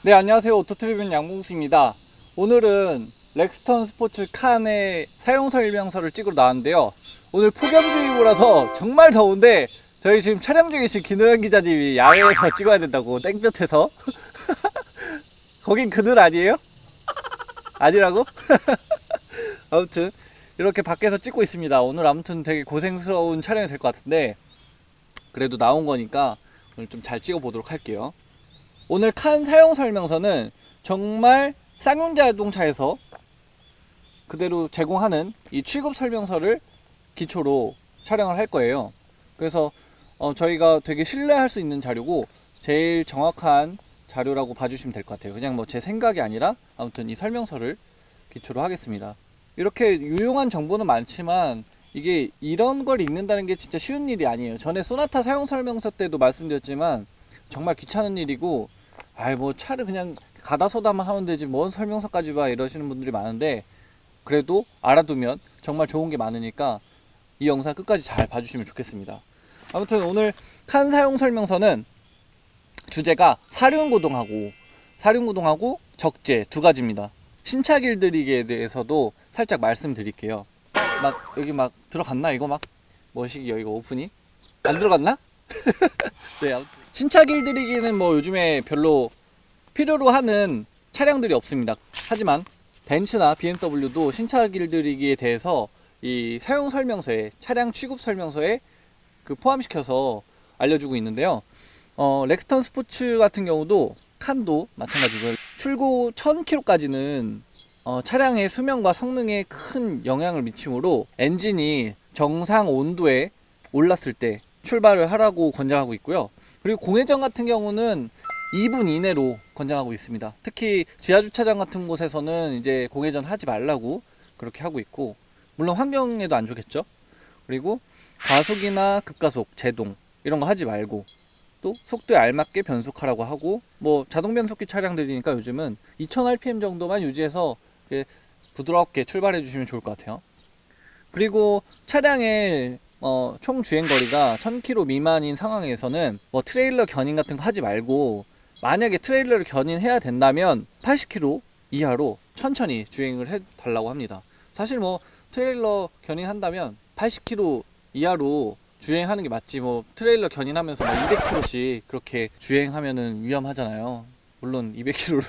네, 안녕하세요. 오토트리뷴 양봉수입니다. 오늘은 렉스턴 스포츠 칸의 사용 설명서를 찍으러 나왔는데요. 오늘 폭염주의보라서 정말 더운데 저희 지금 촬영 중이신 김노현 기자님이 야외에서 찍어야 된다고 땡볕에서 거긴 그늘 아니에요? 아니라고? 아무튼 이렇게 밖에서 찍고 있습니다. 오늘 아무튼 되게 고생스러운 촬영이 될 것 같은데 그래도 나온 거니까 오늘 좀 잘 찍어 보도록 할게요. 오늘 칸 사용 설명서는 정말 쌍용 자동차에서 그대로 제공하는 이 취급 설명서를 기초로 촬영을 할 거예요. 그래서 저희가 되게 신뢰할 수 있는 자료고 제일 정확한 자료라고 봐주시면 될 것 같아요. 그냥 뭐 제 생각이 아니라 아무튼 이 설명서를 기초로 하겠습니다. 이렇게 유용한 정보는 많지만 이게 이런 걸 읽는다는 게 진짜 쉬운 일이 아니에요. 전에 소나타 사용 설명서 때도 말씀드렸지만 정말 귀찮은 일이고 뭐 차를 그냥 가다 서다만 하면 되지 뭔 설명서까지 봐 이러시는 분들이 많은데 그래도 알아두면 정말 좋은 게 많으니까 이 영상 끝까지 잘 봐주시면 좋겠습니다. 아무튼 오늘 칸 사용 설명서는 주제가 사륜구동하고 적재 두 가지입니다. 신차 길들이기에 대해서도 살짝 말씀드릴게요. 막 여기 막 들어갔나 이거 막 뭐시기요 이거 오프닝? 안 들어갔나? 네, 아무튼 신차 길들이기는 뭐 요즘에 별로 필요로 하는 차량들이 없습니다. 하지만 벤츠나 BMW도 신차 길들이기에 대해서 이 사용 설명서에 차량 취급 설명서에 포함시켜서 알려주고 있는데요. 렉스턴 스포츠 같은 경우도 칸도 마찬가지고요. 출고 1000km까지는 차량의 수명과 성능에 큰 영향을 미치므로 엔진이 정상 온도에 올랐을 때 출발을 하라고 권장하고 있고요. 그리고 공회전 같은 경우는 2분 이내로 권장하고 있습니다. 특히 지하주차장 같은 곳에서는 이제 공회전 하지 말라고 그렇게 하고 있고, 물론 환경에도 안 좋겠죠. 그리고 과속이나 급가속, 제동 이런 거 하지 말고 또 속도에 알맞게 변속하라고 하고, 뭐 자동 변속기 차량들이니까 요즘은 2000rpm 정도만 유지해서 부드럽게 출발해 주시면 좋을 것 같아요. 그리고 차량의 총 주행거리가 1000km 미만인 상황에서는 뭐 트레일러 견인 같은 거 하지 말고, 만약에 트레일러를 견인해야 된다면 80km 이하로 천천히 주행을 해 달라고 합니다. 사실 뭐 트레일러 견인한다면 80km 이하로 주행하는 게 맞지, 뭐 트레일러 견인하면서 막 200km씩 그렇게 주행하면은 위험하잖아요. 물론 200km로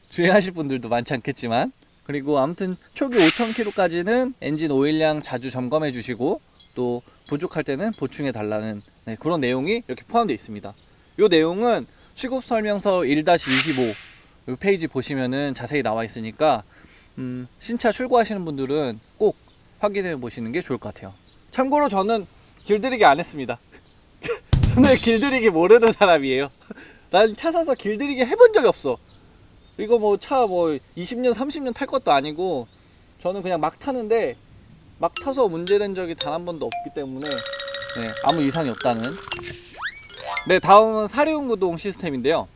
주행하실 분들도 많지 않겠지만. 그리고 아무튼 초기 5000km까지는 엔진 오일량 자주 점검해 주시고 또 부족할 때는 보충해 달라는 그런 내용이 이렇게 포함되어 있습니다. 이 내용은 취급 설명서 1-25 이 페이지 보시면은 자세히 나와 있으니까 신차 출고하시는 분들은 꼭 확인해 보시는 게 좋을 것 같아요. 참고로 저는 길들이기 안 했습니다. 저는 길들이기 모르는 사람이에요. 난 차 사서 길들이기 해본 적이 없어. 이거 뭐 차 뭐 20년 30년 탈 것도 아니고 저는 그냥 막 타는데 막 타서 문제된 적이 단 한 번도 없기 때문에 아무 이상이 없다는. 다음은 사륜구동 시스템인데요.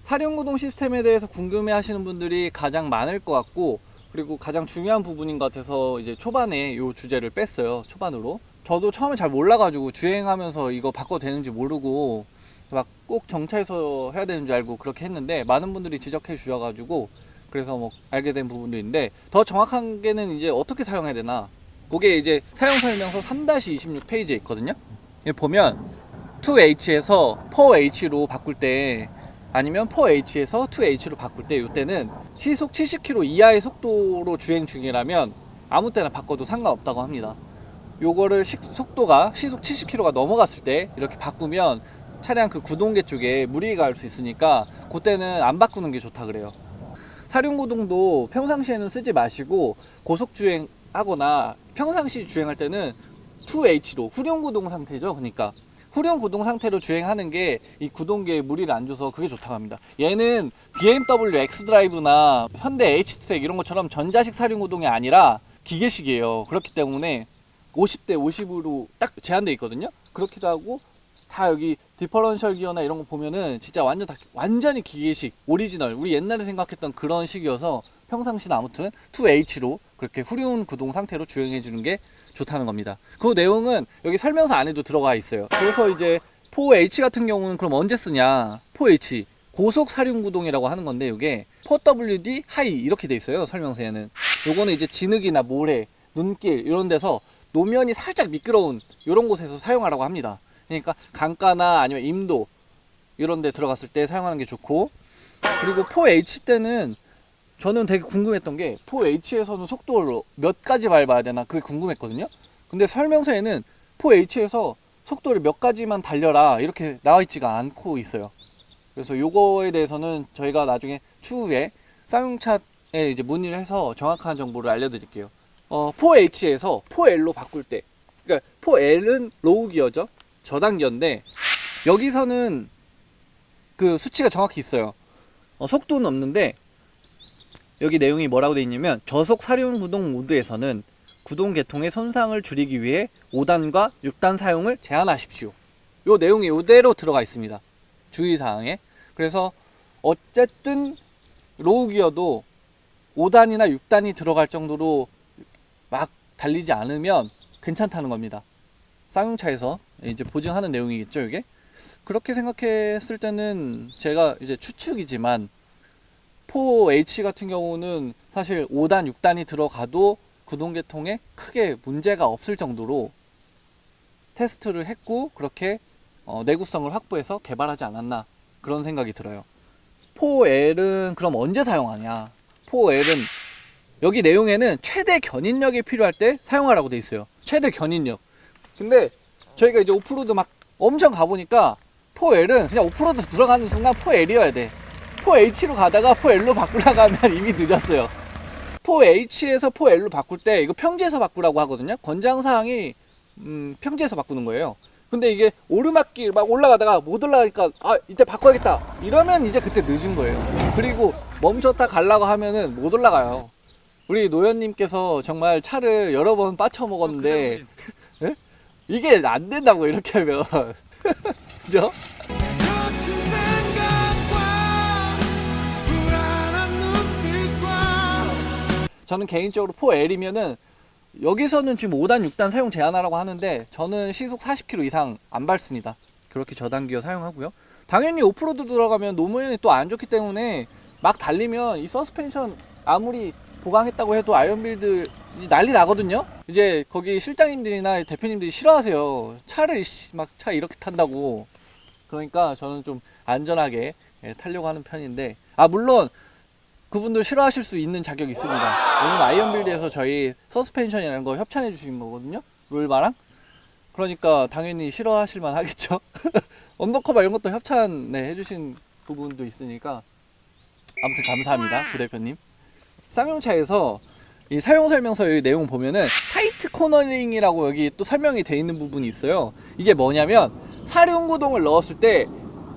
사륜구동 시스템에 대해서 궁금해 하시는 분들이 가장 많을 것 같고, 그리고 가장 중요한 부분인 것 같아서 이제 초반에 이 주제를 뺐어요. 초반으로. 저도 처음에 잘 몰라가지고 주행하면서 이거 바꿔도 되는지 모르고 막 꼭 정차해서 해야 되는 줄 알고 그렇게 했는데, 많은 분들이 지적해 주셔가지고 그래서 뭐 알게 된 부분도 있는데, 더 정확한 게는 이제 어떻게 사용해야 되나, 그게 이제 사용 설명서 3-26 페이지에 있거든요. 여기 보면 2H에서 4H로 바꿀 때, 아니면 4H에서 2H로 바꿀 때, 이때는 시속 70km 이하의 속도로 주행 중이라면 아무 때나 바꿔도 상관없다고 합니다. 요거를 속도가 시속 70km가 넘어갔을 때 이렇게 바꾸면 차량 구동계 쪽에 무리가 갈 수 있으니까 그때는 안 바꾸는 게 좋다 그래요. 사륜구동도 평상시에는 쓰지 마시고 고속주행 하거나 평상시 주행할 때는 2H로 후륜구동 상태죠. 그러니까 후륜구동 상태로 주행하는 게 이 구동계에 무리를 안 줘서 그게 좋다고 합니다. 얘는 BMW X드라이브나 현대 H트랙 이런 것처럼 전자식 사륜구동이 아니라 기계식이에요. 그렇기 때문에 50대 50으로 딱 제한되어 있거든요. 그렇기도 하고, 다 여기 디퍼런셜 기어나 이런 거 보면은 진짜 완전히 기계식 오리지널, 우리 옛날에 생각했던 그런 식이어서 평상시나 아무튼 2H로 그렇게 후륜 구동 상태로 주행해 주는 게 좋다는 겁니다. 그 내용은 여기 설명서 안에도 들어가 있어요. 그래서 이제 4H 같은 경우는 그럼 언제 쓰냐? 4H 고속 사륜 구동이라고 하는 건데, 이게 4WD 하이 이렇게 돼 있어요, 설명서에는. 요거는 이제 진흙이나 모래, 눈길 이런 데서 노면이 살짝 미끄러운 이런 곳에서 사용하라고 합니다. 그러니까 강가나 아니면 임도 이런 데 들어갔을 때 사용하는 게 좋고, 그리고 4H 때는 저는 되게 궁금했던 게 4H에서는 속도를 몇 가지 밟아야 되나 그게 궁금했거든요. 근데 설명서에는 4H에서 속도를 몇 가지만 달려라 이렇게 나와 있지가 않고 있어요. 그래서 요거에 대해서는 저희가 나중에 추후에 쌍용차에 이제 문의를 해서 정확한 정보를 알려드릴게요. 4H에서 4L로 바꿀 때, 그러니까 4L은 로우 기어죠, 저단 기어인데 여기서는 그 수치가 정확히 있어요. 속도는 없는데 여기 내용이 뭐라고 되어 있냐면, 저속 사륜 구동 모드에서는 구동 계통의 손상을 줄이기 위해 5단과 6단 사용을 제한하십시오. 요 내용이 이대로 들어가 있습니다, 주의사항에. 그래서 어쨌든 로우 기어도 5단이나 6단이 들어갈 정도로 막 달리지 않으면 괜찮다는 겁니다. 쌍용차에서 이제 보증하는 내용이겠죠, 이게. 그렇게 생각했을 때는 제가 이제 추측이지만 4H 같은 경우는 사실 5단, 6단이 들어가도 구동계통에 크게 문제가 없을 정도로 테스트를 했고 그렇게 내구성을 확보해서 개발하지 않았나, 그런 생각이 들어요. 4L은 그럼 언제 사용하냐? 4L은 여기 내용에는 최대 견인력이 필요할 때 사용하라고 돼 있어요. 최대 견인력. 근데 저희가 이제 오프로드 막 엄청 가보니까 4L은 그냥 오프로드 들어가는 순간 4L이어야 돼. 4H로 가다가 4L로 바꾸려고 하면 이미 늦었어요. 4H에서 4L로 바꿀 때 이거 평지에서 바꾸라고 하거든요. 권장사항이 평지에서 바꾸는 거예요. 근데 이게 오르막길 막 올라가다가 못 올라가니까 이때 바꿔야겠다 이러면 이제 그때 늦은 거예요. 그리고 멈췄다 가려고 하면은 못 올라가요. 우리 노현님께서 정말 차를 여러 번 빠쳐 먹었는데 이게 안 된다고, 이렇게 하면. 그죠? 저는 개인적으로 4L이면은 여기서는 지금 5단, 6단 사용 제한하라고 하는데 저는 시속 40km 이상 안 밟습니다. 그렇게 저단기어 사용하고요. 당연히 오프로드 들어가면 노무현이 또 안 좋기 때문에 막 달리면 이 서스펜션 아무리 보강했다고 해도 아이언빌드 난리 나거든요. 이제 거기 실장님들이나 대표님들이 싫어하세요. 차를 막 차 이렇게 탄다고. 그러니까 저는 좀 안전하게 타려고 하는 편인데, 물론 그분들 싫어하실 수 있는 자격이 있습니다. 왜냐면 아이언빌드에서 저희 서스펜션이라는 거 협찬해 주신 거거든요, 롤바랑. 그러니까 당연히 싫어하실 만 하겠죠. 언더커버 이런 것도 협찬 해주신 부분도 있으니까 아무튼 감사합니다, 부대표님. 쌍용차에서 이 사용 설명서 여기 내용 보면은 타이트 코너링이라고 여기 또 설명이 돼 있는 부분이 있어요. 이게 뭐냐면 사륜 구동을 넣었을 때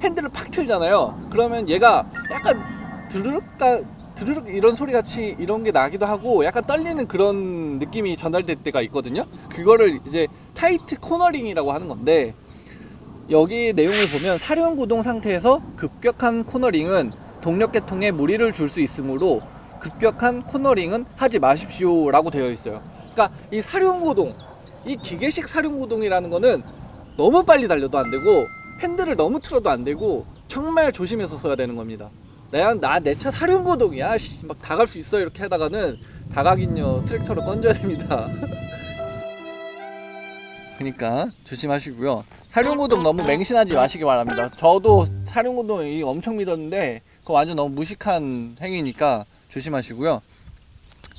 핸들을 팍 틀잖아요. 그러면 얘가 약간 드르륵 이런 소리 같이 이런 게 나기도 하고 약간 떨리는 그런 느낌이 전달될 때가 있거든요. 그거를 이제 타이트 코너링이라고 하는 건데, 여기 내용을 보면 사륜 구동 상태에서 급격한 코너링은 동력 계통에 무리를 줄 수 있으므로 급격한 코너링은 하지 마십시오 라고 되어 있어요. 그러니까 이 사륜 구동, 이 기계식 사륜 구동이라는 거는 너무 빨리 달려도 안 되고 핸들을 너무 틀어도 안 되고 정말 조심해서 써야 되는 겁니다. 내 차 사륜 구동이야 막 다 갈 수 있어 이렇게 하다가는 다가긴요 트랙터로 건져야 됩니다. 그러니까 조심하시고요. 사륜 구동 너무 맹신하지 마시기 바랍니다. 저도 사륜 구동 엄청 믿었는데 그거 완전 너무 무식한 행위니까 조심하시고요.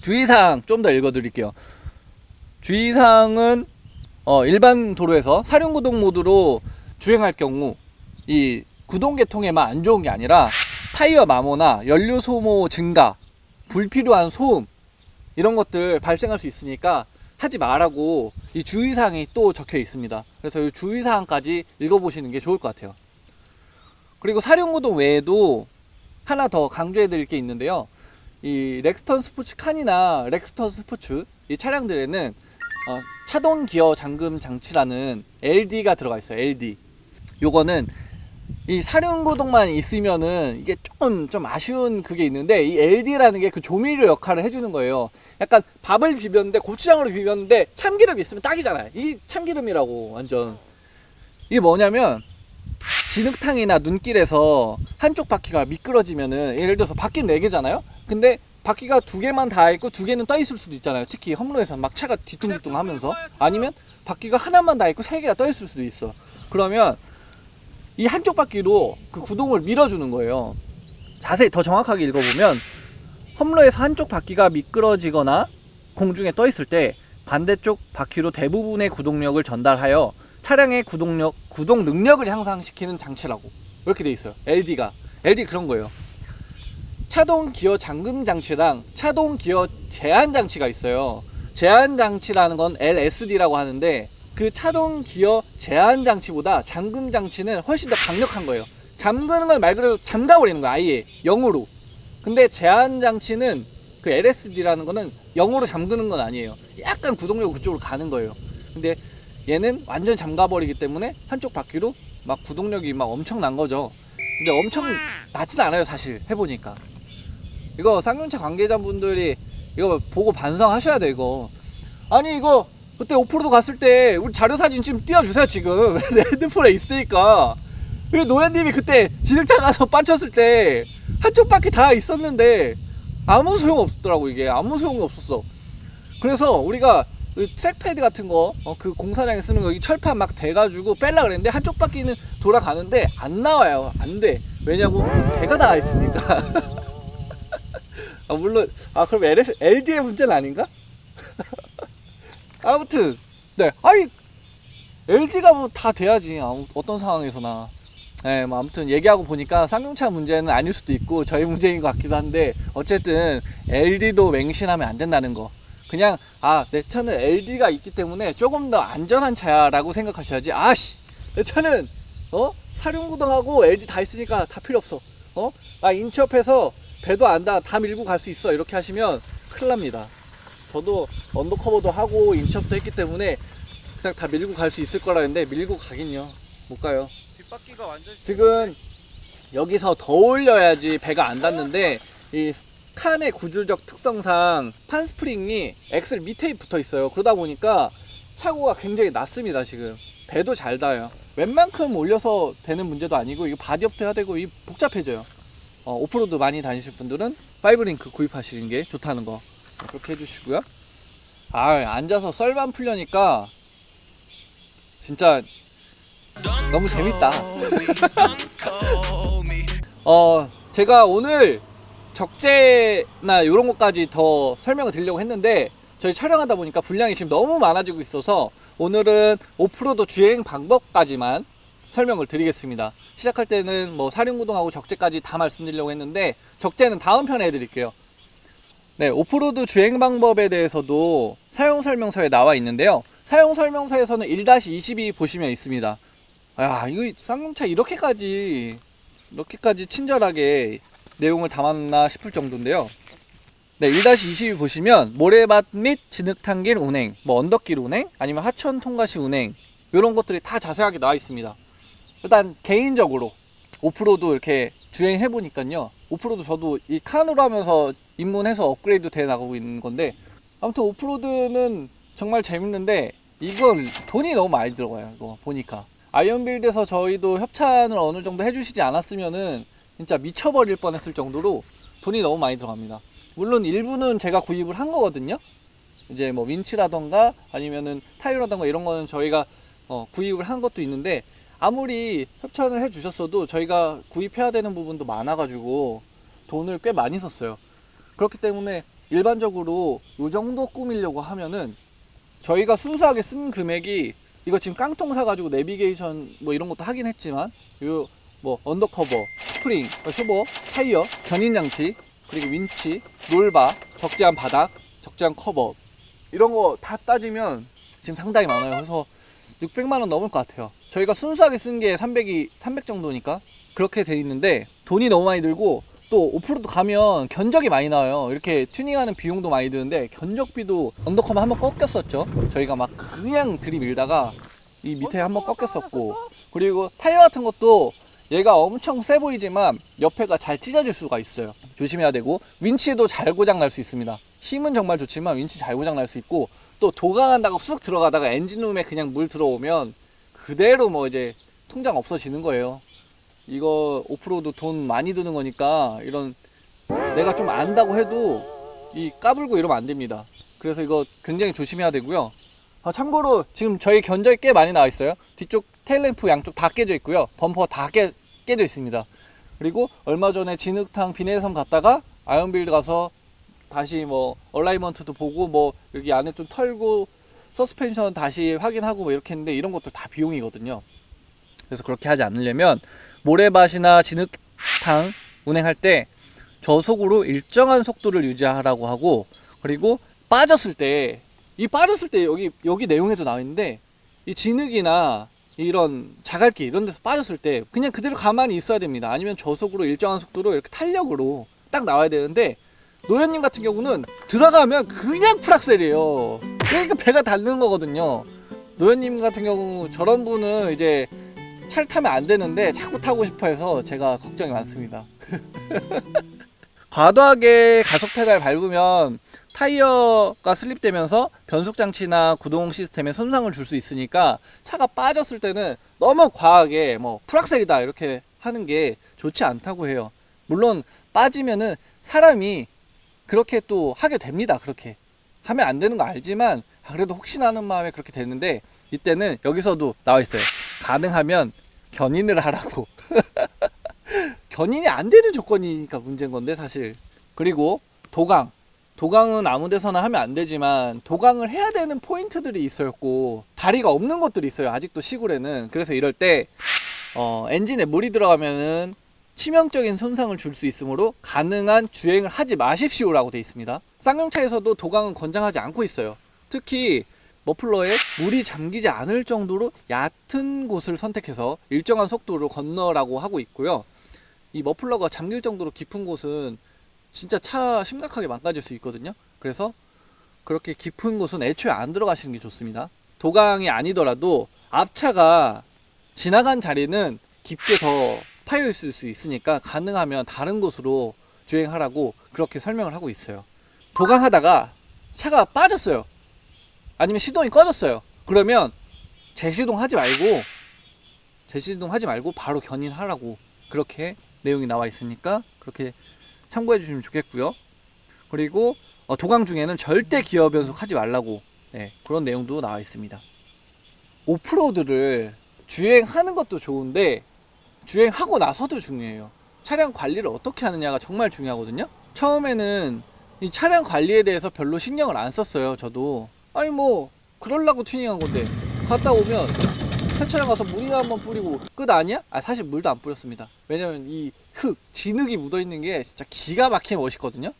주의사항 좀 더 읽어드릴게요. 주의사항은 일반 도로에서 사륜 구동 모드로 주행할 경우 이 구동 계통에만 안 좋은 게 아니라 타이어 마모나 연료 소모 증가, 불필요한 소음 이런 것들 발생할 수 있으니까 하지 말라고 이 주의사항이 또 적혀 있습니다. 그래서 이 주의사항까지 읽어보시는 게 좋을 것 같아요. 그리고 사륜 구동 외에도 하나 더 강조해 드릴 게 있는데요. 이 렉스턴 스포츠 칸이나 렉스턴 스포츠 이 차량들에는 차동 기어 잠금 장치라는 LD가 들어가 있어요. LD. 요거는 이 사륜구동만 있으면은 이게 좀 아쉬운 그게 있는데, 이 LD라는 게 그 조미료 역할을 해주는 거예요. 약간 밥을 비볐는데, 고추장으로 비볐는데 참기름 있으면 딱이잖아요. 이 참기름이라고 완전. 이게 뭐냐면, 진흙탕이나 눈길에서 한쪽 바퀴가 미끄러지면은, 예를 들어서 바퀴는 4개잖아요. 근데 바퀴가 2개만 닿아 있고 2개는 떠 있을 수도 있잖아요. 특히 험로에서 막 차가 뒤뚱뒤뚱 하면서. 아니면 바퀴가 하나만 닿아 있고 3개가 떠 있을 수도 있어. 그러면 이 한쪽 바퀴로 그 구동을 밀어주는 거예요. 자세히 더 정확하게 읽어보면, 험로에서 한쪽 바퀴가 미끄러지거나 공중에 떠 있을 때 반대쪽 바퀴로 대부분의 구동력을 전달하여 차량의 구동 능력을 향상시키는 장치라고 이렇게 돼 있어요. LD 그런 거예요. 차동 기어 잠금 장치랑 차동 기어 제한 장치가 있어요. 제한 장치라는 건 LSD라고 하는데, 그 차동 기어 제한 장치보다 잠금 장치는 훨씬 더 강력한 거예요. 잠그는 건 말 그대로 잠가버리는 거야, 아예 0으로. 근데 제한 장치는 그 LSD라는 거는 0으로 잠그는 건 아니에요. 약간 구동력 그쪽으로 가는 거예요. 근데 얘는 완전 잠가버리기 때문에 한쪽 바퀴로 막 구동력이 막 엄청난 거죠. 근데 엄청 낮진 않아요, 사실 해보니까. 이거 쌍용차 관계자분들이 이거 보고 반성하셔야 돼. 이거 아니, 이거 그때 오프로드 갔을 때 우리 자료사진 지금 띄워주세요. 지금 내 핸드폰에 있으니까. 노현님이 그때 진흙탕 가서 빠쳤을 때 한쪽 바퀴 다 있었는데 아무 소용 없더라고. 이게 아무 소용이 없었어. 그래서 우리가 그 트랙패드 같은 거, 그 공사장에 쓰는 거, 이 철판 막 대가지고 뺄라 그랬는데 한쪽 바퀴는 돌아가는데 안 나와요. 안 돼. 왜냐고? 배가 다 있으니까. 물론 그럼 LD의 문제는 아닌가? 아무튼 네, 아니 LD가 뭐 다 돼야지, 어떤 상황에서나. 네, 뭐 아무튼 얘기하고 보니까 쌍용차 문제는 아닐 수도 있고 저희 문제인 것 같기도 한데, 어쨌든 LD도 맹신하면 안 된다는 거. 그냥 내 차는 LD가 있기 때문에 조금 더 안전한 차야 라고 생각하셔야지, 내 차는 사륜구동하고 LD 다 있으니까 다 필요 없어, 인치업해서 배도 다 밀고 갈 수 있어, 이렇게 하시면 큰일 납니다. 저도 언더커버도 하고 인치업도 했기 때문에 그냥 다 밀고 갈 수 있을 거라 했는데, 밀고 가긴요 못 가요. 뒷바퀴가 완전 지금 여기서 더 올려야지 배가 안 닿는데, 이 칸의 구조적 특성상 판 스프링이 엑셀 밑에 붙어 있어요. 그러다 보니까 차고가 굉장히 낮습니다. 지금 배도 잘 닿아요. 웬만큼 올려서 되는 문제도 아니고, 이거 바디업도 해야 되고, 이 복잡해져요. 오프로드 많이 다니실 분들은 5링크 구입하시는 게 좋다는 거 그렇게 해주시고요. 앉아서 썰만 풀려니까 진짜 너무 재밌다. 제가 오늘 적재나 이런 것까지 더 설명을 드리려고 했는데, 저희 촬영하다 보니까 분량이 지금 너무 많아지고 있어서 오늘은 오프로드 주행 방법까지만 설명을 드리겠습니다. 시작할 때는 뭐 사륜구동하고 적재까지 다 말씀드리려고 했는데, 적재는 다음 편에 해드릴게요. 네, 오프로드 주행 방법에 대해서도 사용 설명서에 나와 있는데요. 사용 설명서에서는 1-22 보시면 있습니다. 이거 쌍용차 이렇게까지 친절하게 내용을 담았나 싶을 정도인데요. 네, 1-22 보시면 모래밭 및 진흙탕길 운행, 뭐 언덕길 운행, 아니면 하천 통과 시 운행, 이런 것들이 다 자세하게 나와 있습니다. 일단 개인적으로 오프로드 이렇게 주행해 보니까요, 오프로드 저도 이 칸으로 하면서 입문해서 업그레이드 돼 나가고 있는 건데, 아무튼 오프로드는 정말 재밌는데 이건 돈이 너무 많이 들어가요. 이거 보니까 아이언빌드에서 저희도 협찬을 어느 정도 해주시지 않았으면은 진짜 미쳐버릴 뻔했을 정도로 돈이 너무 많이 들어갑니다. 물론 일부는 제가 구입을 한 거거든요. 이제 뭐 윈치라던가 아니면은 타이어라던가 이런 거는 저희가 구입을 한 것도 있는데, 아무리 협찬을 해 주셨어도 저희가 구입해야 되는 부분도 많아가지고 돈을 꽤 많이 썼어요. 그렇기 때문에 일반적으로 이 정도 꾸미려고 하면은 저희가 순수하게 쓴 금액이, 이거 지금 깡통 사가지고 내비게이션 뭐 이런 것도 하긴 했지만, 요 뭐 언더커버, 스프링, 쇼버, 타이어, 견인장치, 그리고 윈치, 롤바, 적재한 바닥, 적재한 커버, 이런 거 다 따지면 지금 상당히 많아요. 그래서 600만원 넘을 것 같아요. 저희가 순수하게 쓴 게 300 정도니까 그렇게 돼 있는데, 돈이 너무 많이 들고, 또 오프로드 가면 견적이 많이 나와요. 이렇게 튜닝하는 비용도 많이 드는데, 견적비도 언더커버 한번 꺾였었죠. 저희가 막 그냥 들이밀다가 이 밑에 한번 꺾였었고, 그리고 타이어 같은 것도 얘가 엄청 세 보이지만 옆에가 잘 찢어질 수가 있어요. 조심해야 되고, 윈치도 잘 고장 날 수 있습니다. 힘은 정말 좋지만 윈치 잘 고장 날 수 있고, 또 도강한다고 쑥 들어가다가 엔진룸에 그냥 물 들어오면 그대로 뭐 이제 통장 없어지는 거예요. 이거 오프로드 돈 많이 드는 거니까 이런, 내가 좀 안다고 해도 이 까불고 이러면 안 됩니다. 그래서 이거 굉장히 조심해야 되고요. 참고로 지금 저희 견적이 꽤 많이 나와 있어요. 뒤쪽 테일램프 양쪽 다 깨져 있고요. 범퍼 다 깨져 있습니다. 그리고 얼마 전에 진흙탕 비내섬 갔다가 아이언빌드 가서 다시 뭐 얼라이먼트도 보고 뭐 여기 안에 좀 털고 서스펜션 다시 확인하고 뭐 이렇게 했는데, 이런 것도 다 비용이거든요. 그래서 그렇게 하지 않으려면 모래밭이나 진흙탕 운행할 때 저속으로 일정한 속도를 유지하라고 하고, 그리고 빠졌을 때 여기 내용에도 나와 있는데, 이 진흙이나 이런 자갈길 이런 데서 빠졌을 때 그냥 그대로 가만히 있어야 됩니다. 아니면 저속으로 일정한 속도로 이렇게 탄력으로 딱 나와야 되는데, 노현님 같은 경우는 들어가면 그냥 풀악셀이에요. 그러니까 배가 닳는 거거든요. 노현님 같은 경우 저런 분은 이제 차를 타면 안 되는데 자꾸 타고 싶어 해서 제가 걱정이 많습니다. 과도하게 가속 페달 밟으면 타이어가 슬립되면서 변속 장치나 구동 시스템에 손상을 줄 수 있으니까, 차가 빠졌을 때는 너무 과하게 뭐 풀악셀이다 이렇게 하는 게 좋지 않다고 해요. 물론 빠지면은 사람이 그렇게 또 하게 됩니다. 그렇게 하면 안 되는 거 알지만 그래도 혹시나 하는 마음에 그렇게 되는데, 이때는 여기서도 나와 있어요. 가능하면 견인을 하라고. 견인이 안 되는 조건이니까 문제인 건데 사실. 그리고 도강은 아무 데서나 하면 안 되지만 도강을 해야 되는 포인트들이 있었고, 다리가 없는 것들이 있어요. 아직도 시골에는. 그래서 이럴 때 엔진에 물이 들어가면은 치명적인 손상을 줄 수 있으므로 가능한 주행을 하지 마십시오라고 되어 있습니다. 쌍용차에서도 도강은 권장하지 않고 있어요. 특히 머플러에 물이 잠기지 않을 정도로 얕은 곳을 선택해서 일정한 속도로 건너라고 하고 있고요. 이 머플러가 잠길 정도로 깊은 곳은 진짜 차 심각하게 망가질 수 있거든요. 그래서 그렇게 깊은 곳은 애초에 안 들어가시는 게 좋습니다. 도강이 아니더라도 앞차가 지나간 자리는 깊게 더 파여 있을 수 있으니까 가능하면 다른 곳으로 주행하라고 그렇게 설명을 하고 있어요. 도강하다가 차가 빠졌어요. 아니면 시동이 꺼졌어요. 그러면 재시동 하지 말고 바로 견인하라고 그렇게 내용이 나와 있으니까 그렇게 참고해 주시면 좋겠고요. 그리고 도강 중에는 절대 기어 변속하지 말라고, 그런 내용도 나와 있습니다. 오프로드를 주행하는 것도 좋은데 주행하고 나서도 중요해요. 차량 관리를 어떻게 하느냐가 정말 중요하거든요. 처음에는 이 차량 관리에 대해서 별로 신경을 안 썼어요. 저도 아니 뭐 그러려고 튜닝한 건데, 갔다 오면 세차장 가서 물이나 한번 뿌리고 끝 아니야? 사실 물도 안 뿌렸습니다. 왜냐면 이 진흙이 묻어있는 게 진짜 기가 막히게 멋있거든요.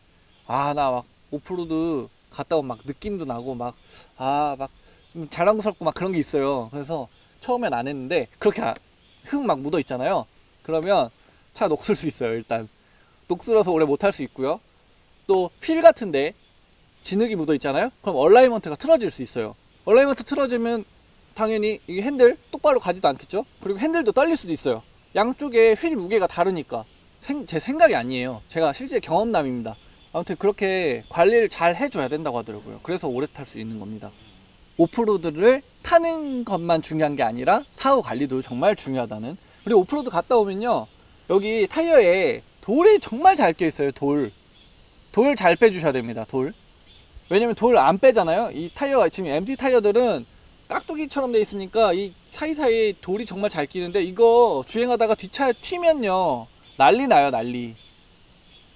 나 막 오프로드 갔다 오면 막 느낌도 나고 막 좀 자랑스럽고 막 그런 게 있어요. 그래서 처음엔 안 했는데, 그렇게 흙 막 묻어 있잖아요. 그러면 차 녹슬 수 있어요. 일단 녹슬어서 오래 못 탈 수 있고요. 또 휠 같은데 진흙이 묻어 있잖아요. 그럼 얼라이먼트가 틀어질 수 있어요. 얼라이먼트 틀어지면 당연히 이게 핸들 똑바로 가지도 않겠죠. 그리고 핸들도 떨릴 수도 있어요. 양쪽에 휠 무게가 다르니까. 제 생각이 아니에요. 제가 실제 경험담입니다. 아무튼 그렇게 관리를 잘 해줘야 된다고 하더라고요. 그래서 오래 탈 수 있는 겁니다. 오프로드를 타는 것만 중요한 게 아니라 사후 관리도 정말 중요하다는. 그리고 오프로드 갔다 오면요, 여기 타이어에 돌이 정말 잘 껴있어요. 돌 잘 빼주셔야 됩니다. 왜냐면 돌 안 빼잖아요. 이 타이어가 지금 MT 타이어들은 깍두기처럼 돼 있으니까 이 사이사이에 돌이 정말 잘 끼는데, 이거 주행하다가 뒷차에 튀면요 난리 나요. 난리.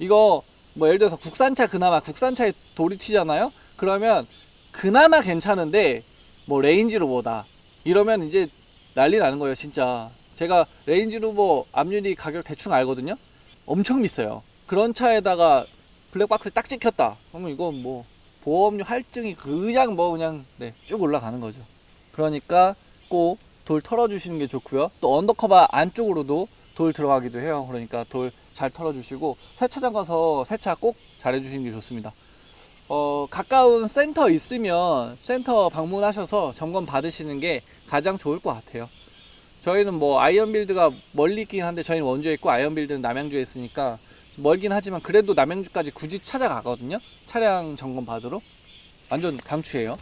이거 뭐 예를 들어서 국산차에 돌이 튀잖아요. 그러면 그나마 괜찮은데 뭐 레인지로버다 이러면 이제 난리 나는 거예요. 진짜 제가 레인지로버 앞유리 가격 대충 알거든요. 엄청 비싸요. 그런 차에다가 블랙박스 딱 찍혔다 그러면 이건 뭐 보험료 할증이 그냥 쭉 올라가는 거죠. 그러니까 꼭 돌 털어주시는 게 좋고요. 또 언더커버 안쪽으로도 돌 들어가기도 해요. 그러니까 돌 잘 털어주시고, 세차장 가서 세차 꼭 잘해주시는 게 좋습니다. 가까운 센터 있으면 센터 방문하셔서 점검 받으시는 게 가장 좋을 것 같아요. 저희는 뭐 아이언빌드가 멀리 있긴 한데 저희는 원주에 있고 아이언빌드는 남양주에 있으니까 멀긴 하지만 그래도 남양주까지 굳이 찾아가거든요. 차량 점검 받으러. 완전 강추예요.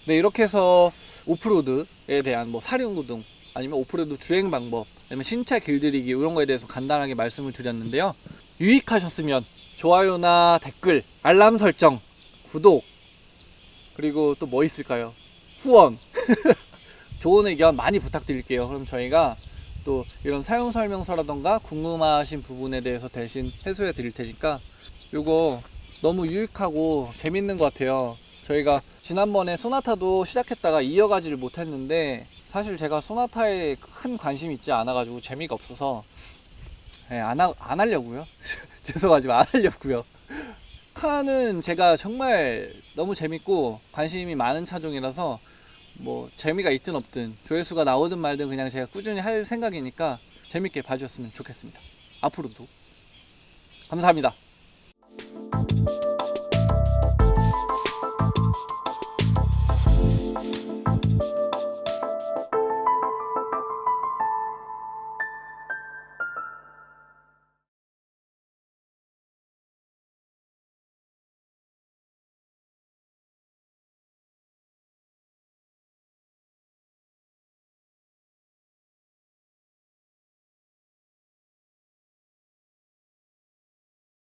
네, 이렇게 해서 오프로드에 대한 뭐 사륜구동 아니면 오프로드 주행 방법 아니면 신차 길들이기 이런 거에 대해서 간단하게 말씀을 드렸는데요. 유익하셨으면 좋아요나 댓글, 알람 설정, 구독, 그리고 또 뭐 있을까요? 후원 좋은 의견 많이 부탁드릴게요. 그럼 저희가 또 이런 사용 설명서라던가 궁금하신 부분에 대해서 대신 해소해 드릴 테니까 요거 너무 유익하고 재밌는 것 같아요. 저희가 지난번에 소나타도 시작했다가 이어가지를 못했는데 사실 제가 소나타에 큰 관심이 있지 않아가지고 재미가 없어서 안 하려고요. 죄송하지만 안 하려고요. 카는 제가 정말 너무 재밌고 관심이 많은 차종이라서 뭐 재미가 있든 없든 조회수가 나오든 말든 그냥 제가 꾸준히 할 생각이니까 재밌게 봐주셨으면 좋겠습니다. 앞으로도 감사합니다.